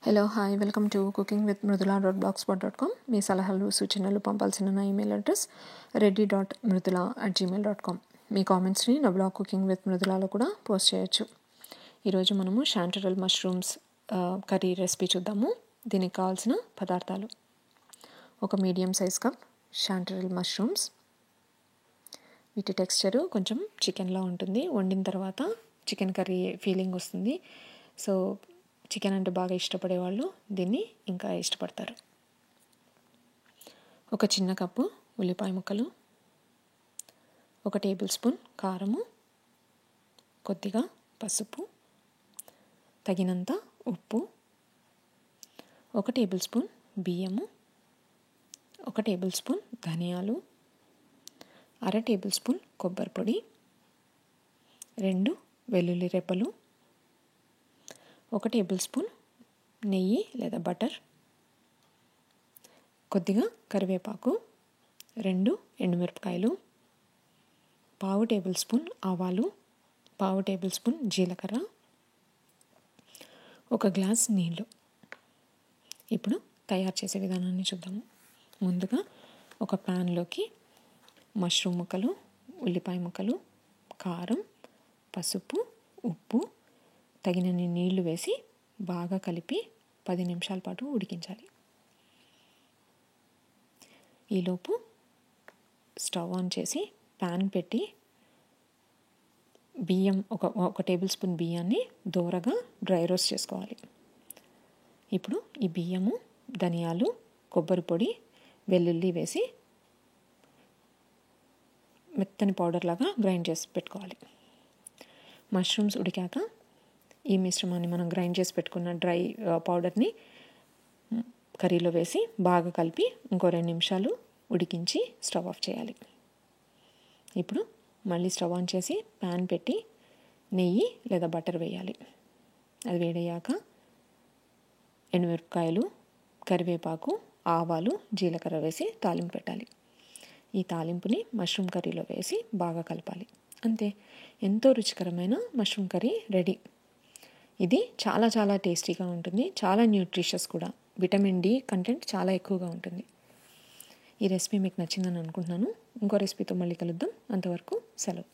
Hello hi welcome to cooking with mridula.blogspot.com. మీ సలహాలు సూచనలు పంపాల్సిన నా ఈమెయిల్ అడ్రస్ reddy.mridula@gmail.com. మీ కామెంట్స్ని నా బ్లాగ్ కుకింగ్ విత్ మృదులాలో కూడా పోస్ట్ చేయొచ్చు. ఈరోజు మనము షాంటరల్ మష్రూమ్స్ కర్రీ రెసిపీ చూద్దాము. దీనికి కావాల్సిన పదార్థాలు: ఒక మీడియం సైజ్ కప్ షాంటరల్ మష్రూమ్స్. వీటి టెక్స్చరు కొంచెం చికెన్లా ఉంటుంది. వండిన తర్వాత చికెన్ కర్రీ ఫీలింగ్ వస్తుంది. సో చికెన్ అంటే బాగా ఇష్టపడే వాళ్ళు దీన్ని ఇంకా ఇష్టపడతారు. ఒక చిన్న కప్పు ఉల్లిపాయ ముక్కలు, 1 టేబుల్ స్పూన్ కారము, కొద్దిగా పసుపు, తగినంత ఉప్పు, 1 టేబుల్ స్పూన్ బియ్యము, 1 టేబుల్ స్పూన్ ధనియాలు, 1/2 టేబుల్ స్పూన్ కొబ్బరి పొడి, 2 వెల్లుల్లి రెబ్బలు, 1 టేబుల్ స్పూన్ నెయ్యి లేదా బటర్, కొద్దిగా కరివేపాకు, 2 ఎండుమిరపకాయలు, 1/2 టేబుల్ స్పూన్ ఆవాలు, 1/2 టేబుల్ స్పూన్ జీలకర్ర, 1 గ్లాస్ నీళ్ళు. ఇప్పుడు తయారు చేసే విధానాన్ని చూద్దాము. ముందుగా ఒక ప్యాన్లోకి మష్రూమ్ ముక్కలు, ఉల్లిపాయ ముక్కలు, కారం, పసుపు, ఉప్పు, తగినన్ని నీళ్లు వేసి బాగా కలిపి 10 నిమిషాల పాటు ఉడికించాలి. ఈలోపు స్టవ్ ఆన్ చేసి ప్యాన్ పెట్టి బియ్యం ఒక టేబుల్ స్పూన్ బియ్యాన్ని దోరగా డ్రై రోస్ట్ చేసుకోవాలి. ఇప్పుడు ఈ బియ్యము, ధనియాలు, కొబ్బరి పొడి, వెల్లుల్లి వేసి మెత్తని పౌడర్ లాగా గ్రైండ్ చేసి పెట్టుకోవాలి. మష్రూమ్స్ ఉడికాక ఈ మిశ్రమాన్ని మనం గ్రైండ్ చేసి పెట్టుకున్న డ్రై పౌడర్ని కర్రీలో వేసి బాగా కలిపి ఇంకో 2 నిమిషాలు ఉడికించి స్టవ్ ఆఫ్ చేయాలి. ఇప్పుడు మళ్ళీ స్టవ్ ఆన్ చేసి ప్యాన్ పెట్టి నెయ్యి లేదా బటర్ వేయాలి. అది వేడయ్యాక ఎండుమిరపకాయలు, కరివేపాకు, ఆవాలు, జీలకర్ర వేసి తాలింపు పెట్టాలి. ఈ తాలింపుని మష్రూమ్ కర్రీలో వేసి బాగా కలపాలి. అంతే, ఎంతో రుచికరమైన మష్రూమ్ కర్రీ రెడీ. ఇది చాలా చాలా టేస్టీగా ఉంటుంది, చాలా న్యూట్రిషియస్ కూడా. విటమిన్ డి కంటెంట్ చాలా ఎక్కువగా ఉంటుంది. ఈ రెసిపీ మీకు నచ్చిందని అనుకుంటున్నాను. ఇంకో రెసిపీతో మళ్ళీ కలుద్దాం. అంతవరకు సెలవు.